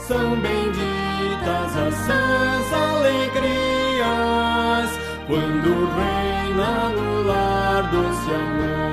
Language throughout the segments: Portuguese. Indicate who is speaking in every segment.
Speaker 1: São benditas as sãs alegrias, quando reina no lar doce amor.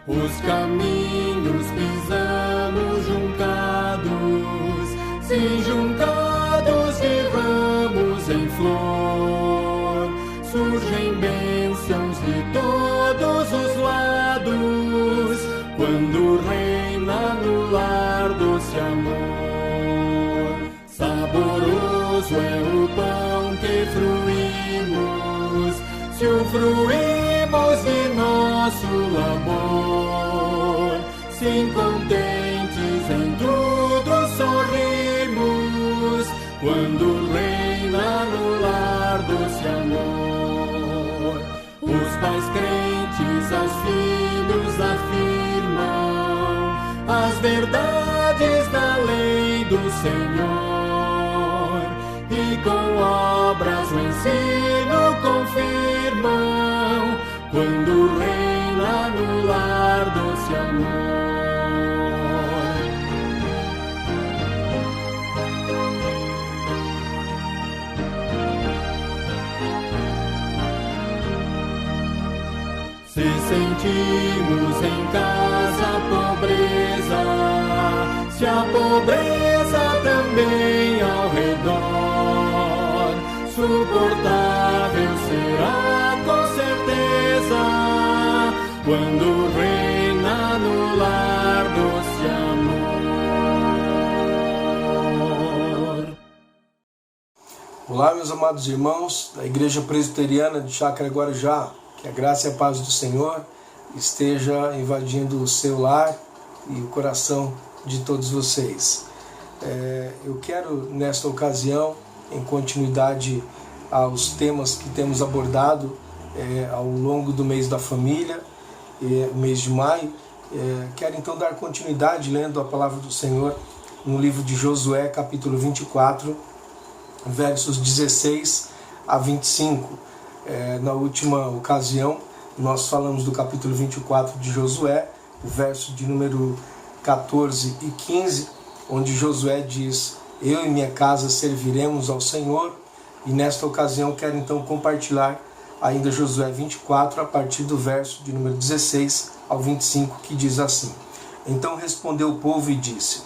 Speaker 1: Os caminhos pisamos juncados, sim, juncados de ramos em flor. Surgem bênçãos de todos os lados, quando reina no lar doce amor. Saboroso é o pão que fruímos, se o fruímos de nosso labor. Sim, contentes em tudo sorrimos, quando reina no lar doce amor. Os pais crentes aos filhos afirmam as verdades da lei do Senhor, e com obras o ensino confirmam, quando reina no lar doce amor. Se sentimos em casa a pobreza, se a pobreza também ao redor, suportável será com certeza, quando reina no lar doce amor.
Speaker 2: Olá, meus amados irmãos da Igreja Presbiteriana de Chácara Guarujá. Que a graça e a paz do Senhor esteja invadindo o seu lar e o coração de todos vocês. Eu quero, nesta ocasião, em continuidade aos temas que temos abordado ao longo do mês da família, mês de maio, quero então dar continuidade lendo a palavra do Senhor no livro de Josué, capítulo 24, versos 16 a 25. Na última ocasião, nós falamos do capítulo 24 de Josué, o verso de número 14 e 15, onde Josué diz: eu e minha casa serviremos ao Senhor. E nesta ocasião quero então compartilhar ainda Josué 24, a partir do verso de número 16 ao 25, que diz assim: então respondeu o povo e disse: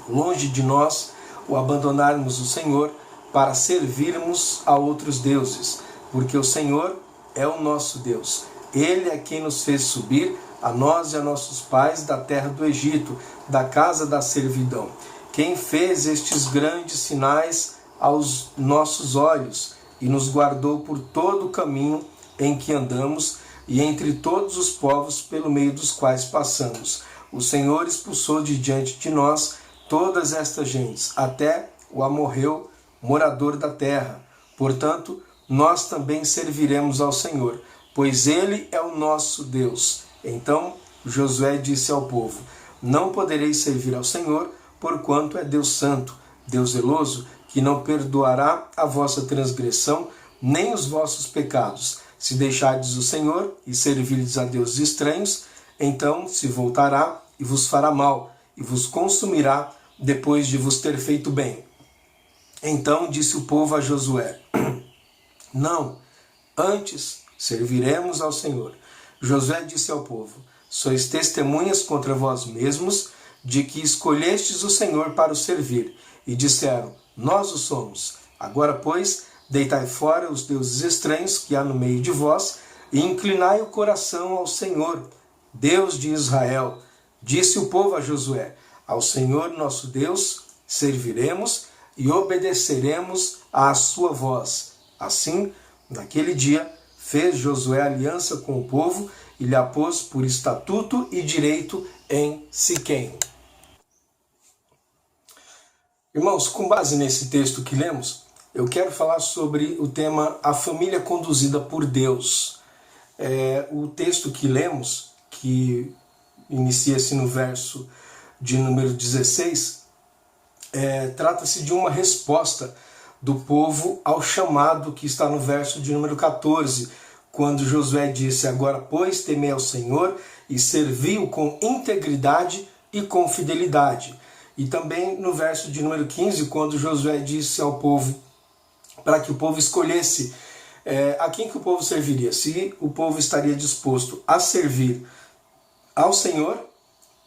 Speaker 2: longe de nós o abandonarmos o Senhor para servirmos a outros deuses, porque o Senhor é o nosso Deus. Ele é quem nos fez subir, a nós e a nossos pais, da terra do Egito, da casa da servidão. Quem fez estes grandes sinais aos nossos olhos e nos guardou por todo o caminho em que andamos e entre todos os povos pelo meio dos quais passamos. O Senhor expulsou de diante de nós todas estas gentes, até o amorreu, morador da terra. Portanto, nós também serviremos ao Senhor, pois Ele é o nosso Deus. Então Josué disse ao povo: não podereis servir ao Senhor, porquanto é Deus santo, Deus zeloso, que não perdoará a vossa transgressão, nem os vossos pecados. Se deixardes o Senhor e servirdes a deuses estranhos, então se voltará e vos fará mal, e vos consumirá depois de vos ter feito bem. Então disse o povo a Josué: não, antes serviremos ao Senhor. Josué disse ao povo: sois testemunhas contra vós mesmos de que escolhestes o Senhor para o servir. E disseram: nós o somos. Agora, pois, deitai fora os deuses estranhos que há no meio de vós e inclinai o coração ao Senhor, Deus de Israel. Disse o povo a Josué: ao Senhor nosso Deus serviremos e obedeceremos à sua voz. Assim, naquele dia, fez Josué aliança com o povo e lhe a pôs por estatuto e direito em Siquém. Irmãos, com base nesse texto que lemos, eu quero falar sobre o tema A Família Conduzida por Deus. O texto que lemos, que inicia-se no verso de número 16, trata-se de uma resposta do povo ao chamado que está no verso de número 14, quando Josué disse: agora, pois, temei ao Senhor e servi-o com integridade e com fidelidade. E também no verso de número 15, quando Josué disse ao povo para que o povo escolhesse a quem que o povo serviria, se o povo estaria disposto a servir ao Senhor,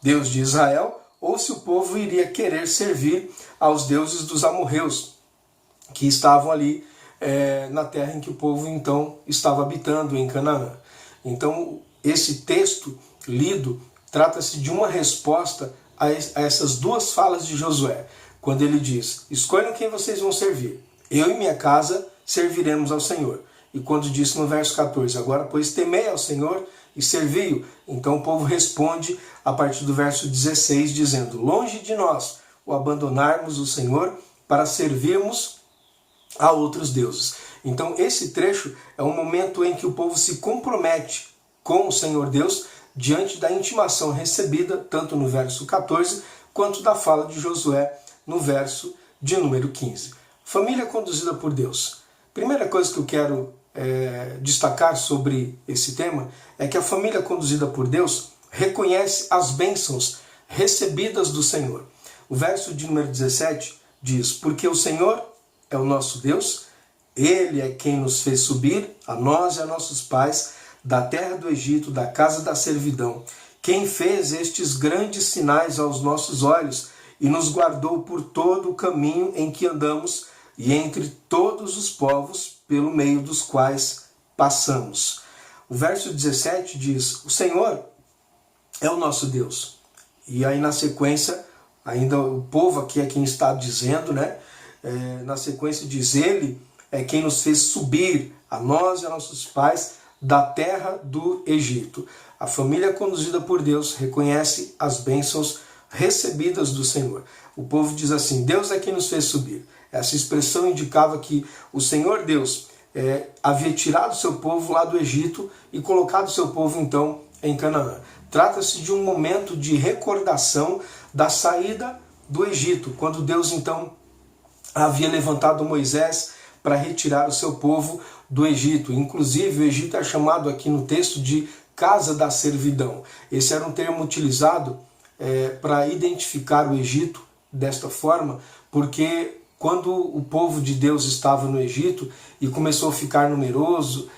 Speaker 2: Deus de Israel, ou se o povo iria querer servir aos deuses dos amorreus, que estavam ali na terra em que o povo então estava habitando, em Canaã. Então, esse texto lido trata-se de uma resposta a essas duas falas de Josué, quando ele diz: escolham quem vocês vão servir, eu e minha casa serviremos ao Senhor. E quando disse no verso 14, agora pois temei ao Senhor e servi-o, então o povo responde a partir do verso 16, dizendo: longe de nós o abandonarmos o Senhor para servirmos a outros deuses. Então esse trecho é um momento em que o povo se compromete com o Senhor Deus diante da intimação recebida, tanto no verso 14, quanto da fala de Josué no verso de número 15. Família conduzida por Deus. Primeira coisa que eu quero destacar sobre esse tema é que a família conduzida por Deus reconhece as bênçãos recebidas do Senhor. O verso de número 17 diz: porque o Senhor é o nosso Deus, Ele é quem nos fez subir, a nós e a nossos pais, da terra do Egito, da casa da servidão, quem fez estes grandes sinais aos nossos olhos e nos guardou por todo o caminho em que andamos e entre todos os povos pelo meio dos quais passamos. O verso 17 diz: o Senhor é o nosso Deus. E aí na sequência, ainda o povo aqui é quem está dizendo, né? Na sequência diz: Ele é quem nos fez subir, a nós e a nossos pais, da terra do Egito. A família conduzida por Deus reconhece as bênçãos recebidas do Senhor. O povo diz assim: Deus é quem nos fez subir. Essa expressão indicava que o Senhor Deus havia tirado o seu povo lá do Egito e colocado o seu povo então em Canaã. Trata-se de um momento de recordação da saída do Egito, quando Deus então havia levantado Moisés para retirar o seu povo do Egito. Inclusive o Egito é chamado aqui no texto de casa da servidão. Esse era um termo utilizado para identificar o Egito desta forma, porque quando o povo de Deus estava no Egito e começou a ficar numeroso,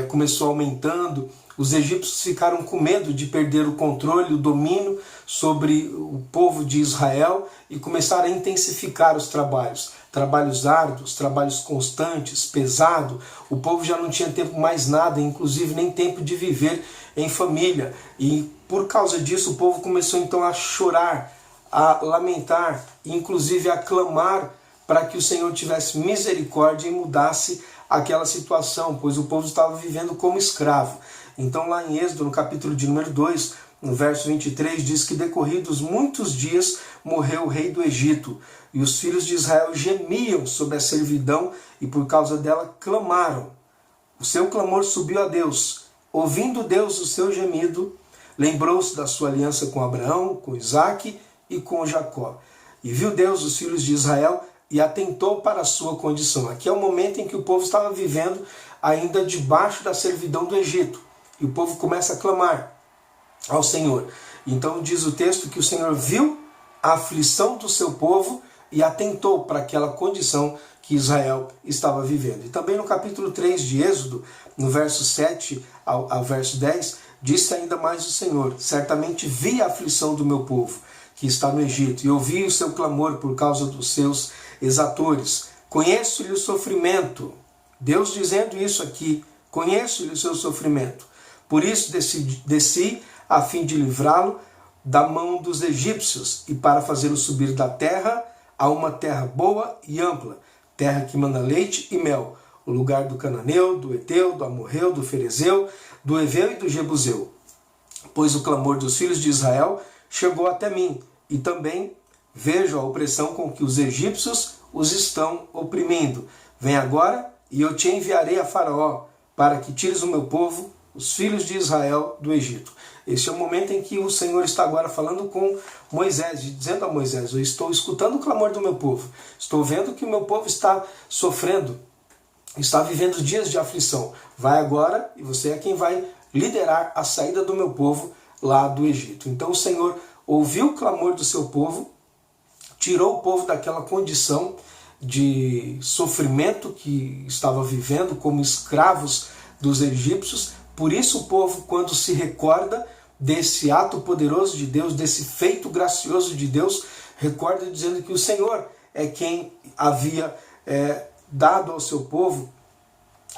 Speaker 2: começou aumentando, os egípcios ficaram com medo de perder o controle, o domínio sobre o povo de Israel e começaram a intensificar os trabalhos árduos, trabalhos constantes, pesado. O povo já não tinha tempo mais nada, inclusive nem tempo de viver em família. E por causa disso o povo começou então a chorar, a lamentar, inclusive a clamar para que o Senhor tivesse misericórdia e mudasse aquela situação, pois o povo estava vivendo como escravo. Então lá em Êxodo, no capítulo de número 2, no verso 23, diz que decorridos muitos dias morreu o rei do Egito, e os filhos de Israel gemiam sobre a servidão e por causa dela clamaram. O seu clamor subiu a Deus. Ouvindo Deus o seu gemido, lembrou-se da sua aliança com Abraão, com Isaque e com Jacó. E viu Deus os filhos de Israel e atentou para a sua condição. Aqui é o momento em que o povo estava vivendo ainda debaixo da servidão do Egito. E o povo começa a clamar ao Senhor. Então diz o texto que o Senhor viu a aflição do seu povo e atentou para aquela condição que Israel estava vivendo. E também no capítulo 3 de Êxodo, no verso 7 ao verso 10, disse ainda mais o Senhor: certamente vi a aflição do meu povo que está no Egito, e ouvi o seu clamor por causa dos seus exatores. Conheço-lhe o sofrimento. Deus dizendo isso aqui: conheço-lhe o seu sofrimento. Por isso desci a fim de livrá-lo da mão dos egípcios e para fazê-lo subir da terra a uma terra boa e ampla, terra que manda leite e mel, o lugar do cananeu, do eteu, do amorreu, do ferezeu, do eveu e do jebuseu. Pois o clamor dos filhos de Israel chegou até mim, e também vejo a opressão com que os egípcios os estão oprimindo. Vem agora e eu te enviarei a Faraó, para que tires o meu povo, os filhos de Israel, do Egito. Esse é o momento em que o Senhor está agora falando com Moisés, dizendo a Moisés: eu estou escutando o clamor do meu povo, estou vendo que o meu povo está sofrendo, está vivendo dias de aflição. Vai agora e você é quem vai liderar a saída do meu povo lá do Egito. Então o Senhor ouviu o clamor do seu povo, tirou o povo daquela condição de sofrimento que estava vivendo como escravos dos egípcios. Por isso o povo, quando se recorda desse ato poderoso de Deus, desse feito gracioso de Deus, recorda dizendo que o Senhor é quem havia dado ao seu povo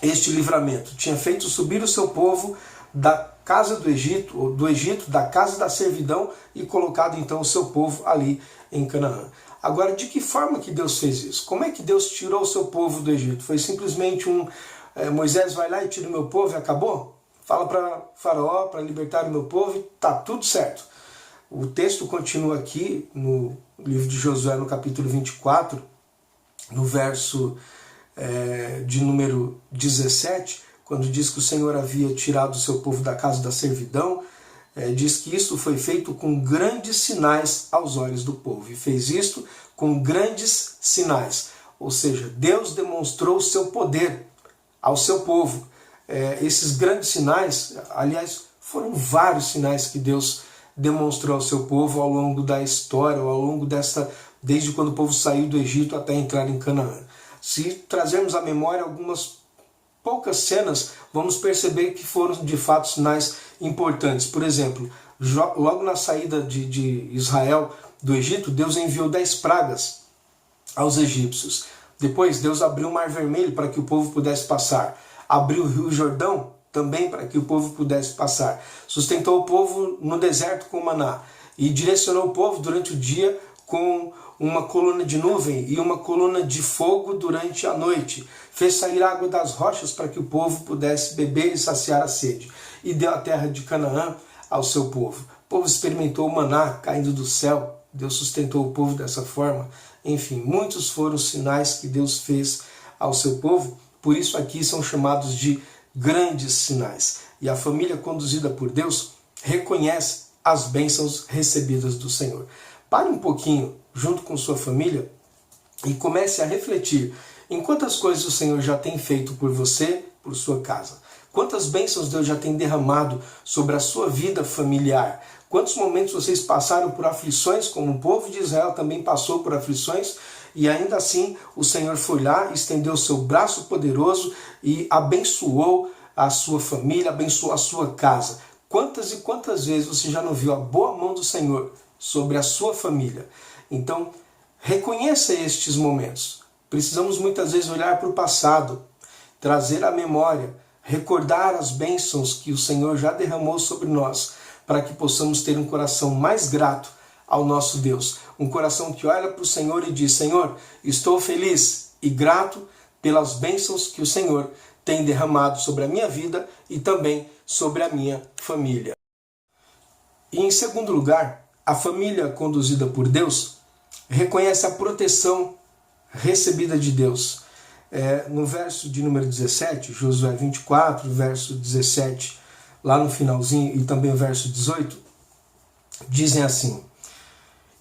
Speaker 2: este livramento. Tinha feito subir o seu povo da casa do Egito, da casa da servidão, e colocado então o seu povo ali em Canaã. Agora, de que forma que Deus fez isso? Como é que Deus tirou o seu povo do Egito? Foi simplesmente Moisés vai lá e tira o meu povo e acabou? Fala para Faraó para libertar o meu povo e tá tudo certo. O texto continua aqui no livro de Josué, no capítulo 24, no verso de número 17, quando diz que o Senhor havia tirado o seu povo da casa da servidão, diz que isso foi feito com grandes sinais aos olhos do povo. E fez isto com grandes sinais. Ou seja, Deus demonstrou o seu poder ao seu povo. Esses grandes sinais, aliás, foram vários sinais que Deus demonstrou ao seu povo ao longo da história, ao longo desde quando o povo saiu do Egito até entrar em Canaã. Se trazermos à memória algumas poucas cenas, vamos perceber que foram de fato sinais importantes. Por exemplo, logo na saída de Israel do Egito, Deus enviou 10 pragas aos egípcios. Depois Deus abriu o Mar Vermelho para que o povo pudesse passar. Abriu o Rio Jordão também para que o povo pudesse passar. Sustentou o povo no deserto com maná. E direcionou o povo durante o dia com uma coluna de nuvem e uma coluna de fogo durante a noite. Fez sair água das rochas para que o povo pudesse beber e saciar a sede. E deu a terra de Canaã ao seu povo. O povo experimentou o maná caindo do céu. Deus sustentou o povo dessa forma. Enfim, muitos foram os sinais que Deus fez ao seu povo. Por isso aqui são chamados de grandes sinais. E a família conduzida por Deus reconhece as bênçãos recebidas do Senhor. Pare um pouquinho junto com sua família e comece a refletir em quantas coisas o Senhor já tem feito por você, por sua casa. Quantas bênçãos Deus já tem derramado sobre a sua vida familiar. Quantos momentos vocês passaram por aflições, como o povo de Israel também passou por aflições, e ainda assim o Senhor foi lá, estendeu o seu braço poderoso e abençoou a sua família, abençoou a sua casa. Quantas e quantas vezes você já não viu a boa mão do Senhor sobre a sua família? Então, reconheça estes momentos. Precisamos muitas vezes olhar para o passado, trazer à memória, recordar as bênçãos que o Senhor já derramou sobre nós, para que possamos ter um coração mais grato ao nosso Deus. Um coração que olha para o Senhor e diz: Senhor, estou feliz e grato pelas bênçãos que o Senhor tem derramado sobre a minha vida e também sobre a minha família. E em segundo lugar, a família conduzida por Deus reconhece a proteção recebida de Deus. No verso de número 17, Josué 24, verso 17, lá no finalzinho, e também o verso 18, dizem assim: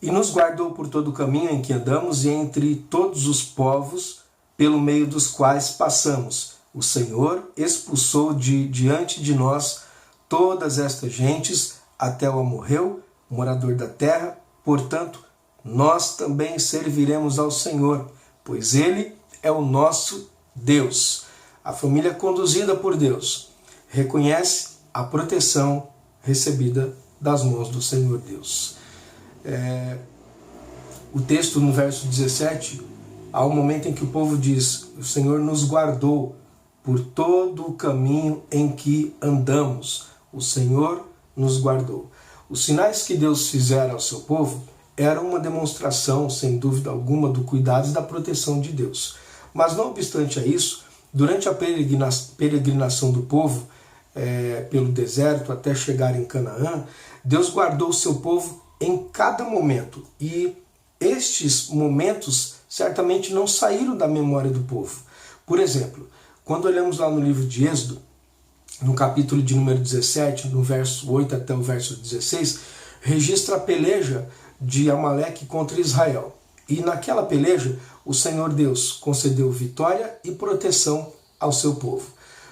Speaker 2: E nos guardou por todo o caminho em que andamos e entre todos os povos pelo meio dos quais passamos. O Senhor expulsou diante de nós todas estas gentes, até o amorreu, morador da terra. Portanto, nós também serviremos ao Senhor, pois Ele é o nosso Deus. A família conduzida por Deus reconhece a proteção recebida das mãos do Senhor Deus. O texto no verso 17, há um momento em que o povo diz: o Senhor nos guardou por todo o caminho em que andamos. O Senhor nos guardou. Os sinais que Deus fizera ao seu povo eram uma demonstração, sem dúvida alguma, do cuidado e da proteção de Deus. Mas não obstante a isso, durante a peregrinação do povo pelo deserto até chegar em Canaã, Deus guardou o seu povo em cada momento. E estes momentos certamente não saíram da memória do povo. Por exemplo, quando olhamos lá no livro de Êxodo, no capítulo de número 17, no verso 8 até o verso 16, registra a peleja de Amaleque contra Israel. E naquela peleja, o Senhor Deus concedeu vitória e proteção ao seu povo.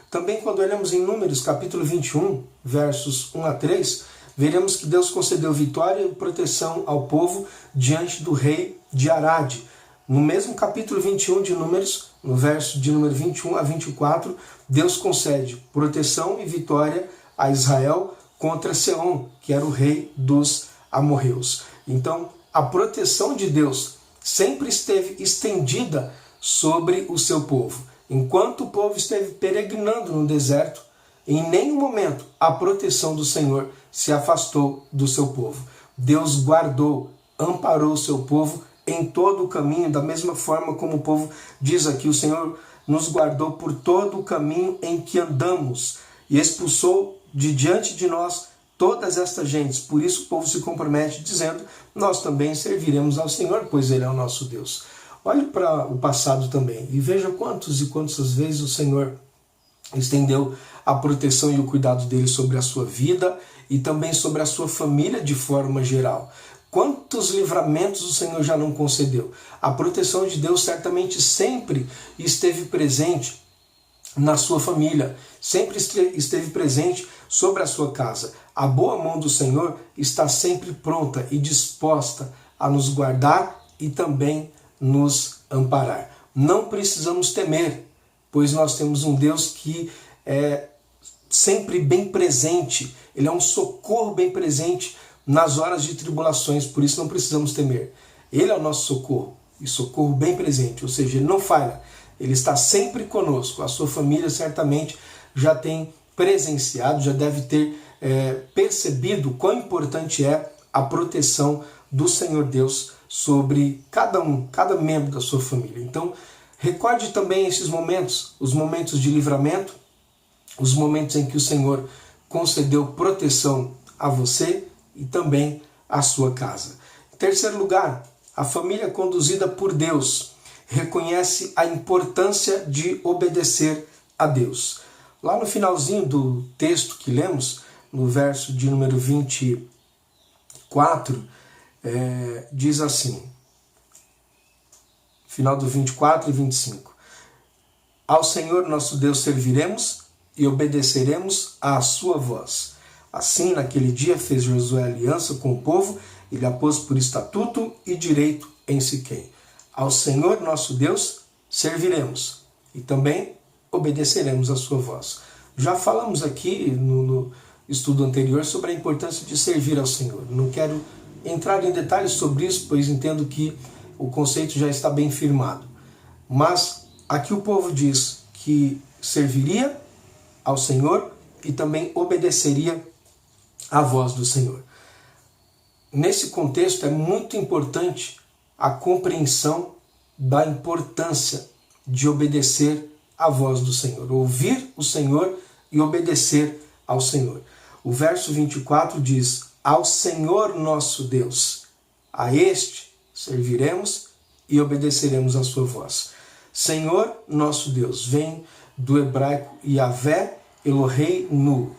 Speaker 2: Também quando olhamos em Números, capítulo 21, versos 1 a 3, veremos que Deus concedeu vitória e proteção ao povo diante do rei de Arade. No mesmo capítulo 21 de Números, no verso de número 21 a 24, Deus concede proteção e vitória a Israel contra Seom, que era o rei dos amorreus. Então, a proteção de Deus sempre esteve estendida sobre o seu povo. Enquanto o povo esteve peregrinando no deserto, em nenhum momento a proteção do Senhor se afastou do seu povo. Deus guardou, amparou o seu povo em todo o caminho, da mesma forma como o povo diz aqui, o Senhor nos guardou por todo o caminho em que andamos e expulsou de diante de nós todas estas gentes. Por isso o povo se compromete dizendo, nós também serviremos ao Senhor, pois Ele é o nosso Deus. Olhe para o passado também e veja quantas e quantas vezes o Senhor estendeu a proteção e o cuidado dele sobre a sua vida e também sobre a sua família de forma geral. Quantos livramentos o Senhor já não concedeu? A proteção de Deus certamente sempre esteve presente na sua família, sempre esteve presente sobre a sua casa. A boa mão do Senhor está sempre pronta e disposta a nos guardar e também nos amparar. Não precisamos temer, pois nós temos um Deus que é sempre bem presente. Ele é um socorro bem presente nas horas de tribulações, por isso não precisamos temer. Ele é o nosso socorro, e socorro bem presente, ou seja, Ele não falha, Ele está sempre conosco. A sua família certamente já tem presenciado, já deve ter percebido quão importante é a proteção do Senhor Deus sobre cada membro da sua família. Então, recorde também esses momentos, os momentos de livramento, os momentos em que o Senhor concedeu proteção a você e também à sua casa. Em terceiro lugar, a família conduzida por Deus reconhece a importância de obedecer a Deus. Lá no finalzinho do texto que lemos, no verso de número 24, diz assim, final do 24 e 25, ao Senhor nosso Deus serviremos e obedeceremos à sua voz. Assim, naquele dia, fez Josué aliança com o povo e lhe a pôs por estatuto e direito em Siquém. Ao Senhor nosso Deus serviremos e também obedeceremos à sua voz. Já falamos aqui no estudo anterior sobre a importância de servir ao Senhor. Não quero entrar em detalhes sobre isso, pois entendo que o conceito já está bem firmado. Mas aqui o povo diz que serviria ao Senhor e também obedeceria à voz do Senhor. Nesse contexto é muito importante a compreensão da importância de obedecer à voz do Senhor, ouvir o Senhor e obedecer ao Senhor. O verso 24 diz, ao Senhor nosso Deus, a este serviremos e obedeceremos à sua voz. Senhor nosso Deus, vem do hebraico Yahvé Eloheinu.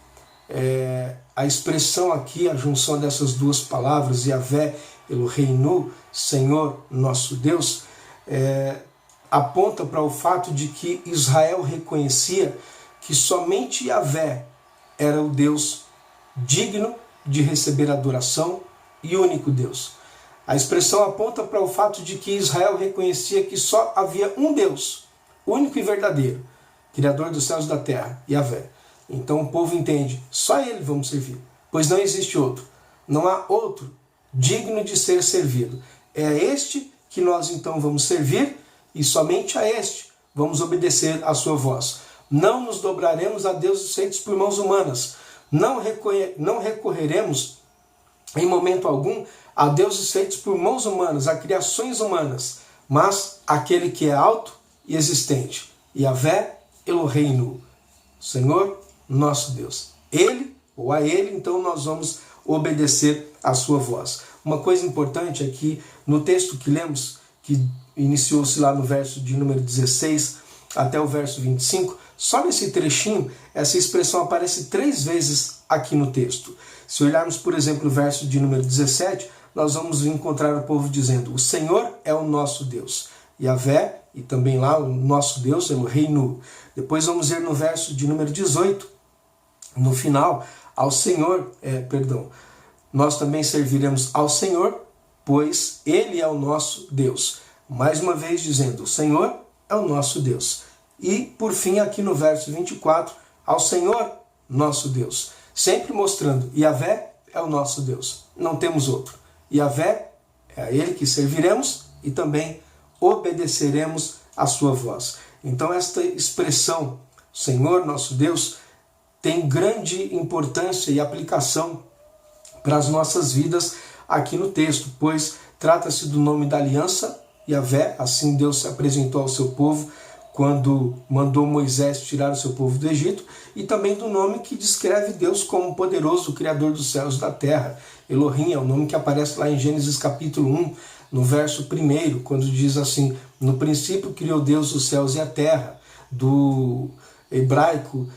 Speaker 2: A expressão aqui, a junção dessas duas palavras, Yahvé Eloheinu, Senhor nosso Deus, aponta para o fato de que Israel reconhecia que somente Yahvé era o Deus digno de receber adoração e único Deus. A expressão aponta para o fato de que Israel reconhecia que só havia um Deus, único e verdadeiro, Criador dos céus e da terra, Yahvé. Então o povo entende, só Ele vamos servir, pois não existe outro. Não há outro digno de ser servido. É a este que nós então vamos servir e somente a este vamos obedecer à sua voz. Não nos dobraremos a deuses feitos por mãos humanas. Não recorreremos em momento algum a deuses feitos por mãos humanas, a criações humanas, mas aquele que é alto e existente, Yahvé Eloheinu, Senhor nosso Deus. Ele, ou a Ele, então nós vamos obedecer à sua voz. Uma coisa importante é que no texto que lemos, que iniciou-se lá no verso de número 16 até o verso 25, só nesse trechinho, essa expressão aparece 3 vezes aqui no texto. Se olharmos, por exemplo, o verso de número 17, nós vamos encontrar o povo dizendo, o Senhor é o nosso Deus. Yahvé, e também lá o nosso Deus, Eloheinu. Depois vamos ver no verso de número 18, no final, ao Senhor, nós também serviremos ao Senhor, pois Ele é o nosso Deus. Mais uma vez dizendo, o Senhor é o nosso Deus. E, por fim, aqui no verso 24, ao Senhor, nosso Deus. Sempre mostrando, Yahvé é o nosso Deus, não temos outro. Yahvé é a Ele que serviremos e também obedeceremos a sua voz. Então esta expressão, Senhor, nosso Deus, tem grande importância e aplicação para as nossas vidas aqui no texto, pois trata-se do nome da aliança, Yahvé, assim Deus se apresentou ao seu povo quando mandou Moisés tirar o seu povo do Egito, e também do nome que descreve Deus como poderoso, Criador dos céus e da terra. Elohim é o nome que aparece lá em Gênesis capítulo 1, no verso 1, quando diz assim, no princípio criou Deus os céus e a terra, do hebraico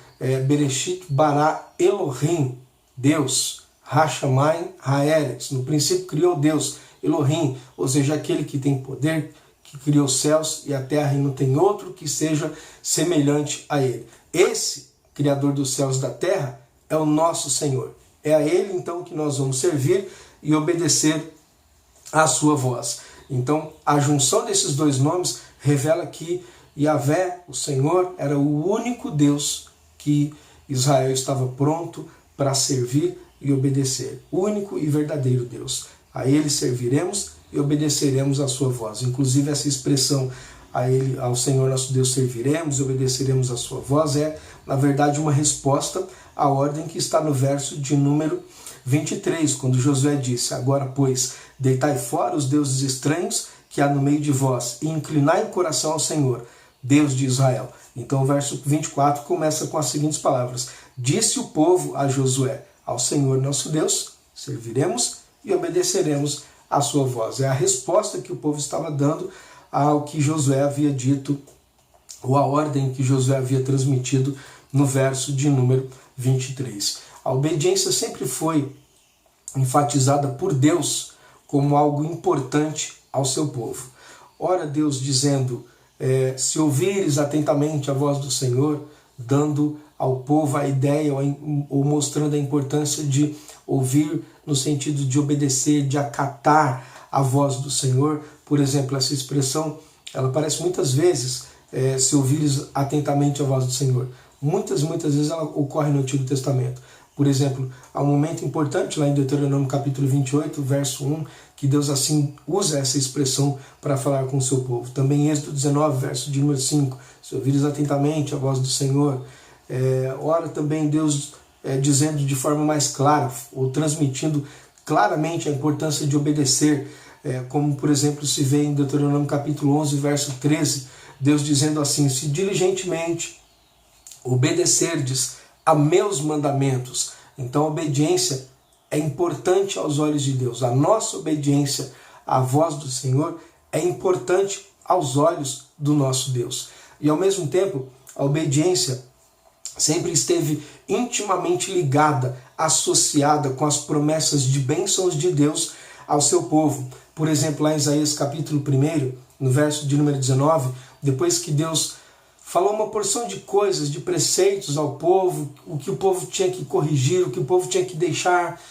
Speaker 2: Bereshit bara Elohim, Deus, Hashamayim Haeretz, no princípio criou Deus, Elohim, ou seja, aquele que tem poder, que criou os céus e a terra e não tem outro que seja semelhante a Ele. Esse, Criador dos céus e da terra, é o nosso Senhor. É a Ele, então, que nós vamos servir e obedecer à sua voz. Então, a junção desses dois nomes revela que Yahvé, o Senhor, era o único Deus que Israel estava pronto para servir e obedecer. O único e verdadeiro Deus. A Ele serviremos e obedeceremos a sua voz. Inclusive essa expressão, ao Senhor nosso Deus serviremos e obedeceremos a sua voz, é, na verdade, uma resposta à ordem que está no verso de número 23, quando Josué disse, agora, pois, deitai fora os deuses estranhos que há no meio de vós e inclinai o coração ao Senhor, Deus de Israel. Então o verso 24 começa com as seguintes palavras, disse o povo a Josué, ao Senhor nosso Deus serviremos e obedeceremos a sua voz. É a resposta que o povo estava dando ao que Josué havia dito, ou a ordem que Josué havia transmitido no verso de número 23. A obediência sempre foi enfatizada por Deus como algo importante ao seu povo. Ora, Deus dizendo, se ouvires atentamente a voz do Senhor, dando ao povo a ideia ou mostrando a importância de ouvir no sentido de obedecer, de acatar a voz do Senhor. Por exemplo, essa expressão, ela aparece muitas vezes, se ouvires atentamente a voz do Senhor. Muitas vezes ela ocorre no Antigo Testamento. Por exemplo, há um momento importante lá em Deuteronômio capítulo 28, verso 1, que Deus assim usa essa expressão para falar com o seu povo. Também em Êxodo 19, verso de número 5, se ouvires atentamente a voz do Senhor. Ora também Deus dizendo de forma mais clara, ou transmitindo claramente a importância de obedecer, como por exemplo se vê em Deuteronômio capítulo 11, verso 13, Deus dizendo assim, se diligentemente obedecerdes a meus mandamentos. Então a obediência é importante aos olhos de Deus. A nossa obediência à voz do Senhor é importante aos olhos do nosso Deus. E ao mesmo tempo, a obediência sempre esteve intimamente ligada, associada com as promessas de bênçãos de Deus ao seu povo. Por exemplo, lá em Isaías capítulo 1, no verso de número 19, depois que Deus falou uma porção de coisas, de preceitos ao povo, o que o povo tinha que corrigir, o que o povo tinha que deixar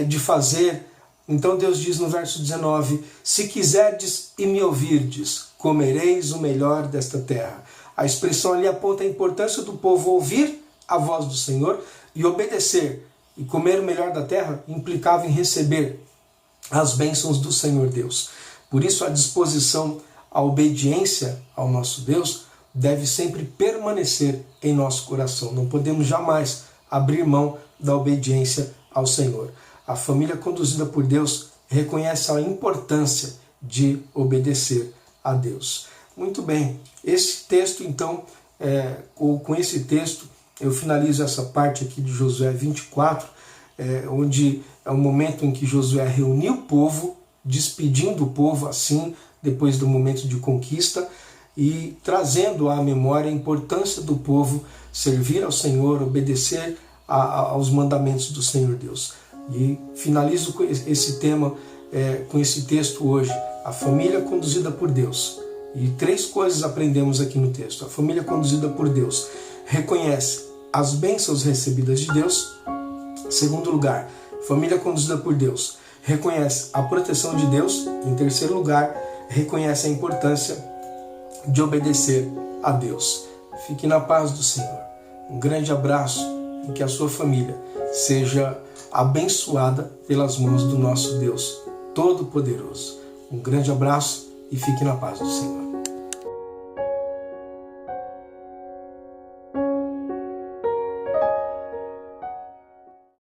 Speaker 2: de fazer. Então Deus diz no verso 19, se quiserdes e me ouvirdes, comereis o melhor desta terra. A expressão ali aponta a importância do povo ouvir a voz do Senhor e obedecer. E comer o melhor da terra implicava em receber as bênçãos do Senhor Deus. Por isso a disposição à obediência ao nosso Deus deve sempre permanecer em nosso coração. Não podemos jamais abrir mão da obediência ao Senhor. A família conduzida por Deus reconhece a importância de obedecer a Deus. Muito bem, esse texto então, com esse texto, eu finalizo essa parte aqui de Josué 24, onde é o momento em que Josué reuniu o povo, despedindo o povo assim, depois do momento de conquista, e trazendo à memória a importância do povo servir ao Senhor, obedecer aos mandamentos do Senhor Deus. E finalizo com esse tema, com esse texto hoje, a família conduzida por Deus. E 3 coisas aprendemos aqui no texto. A família conduzida por Deus reconhece as bênçãos recebidas de Deus, Segundo lugar, família conduzida por Deus reconhece a proteção de Deus. Em terceiro lugar, reconhece a importância de obedecer a Deus. Fique na paz do Senhor. Um grande abraço e que a sua família seja abençoada pelas mãos do nosso Deus Todo-Poderoso. Um grande abraço e fique na paz do Senhor.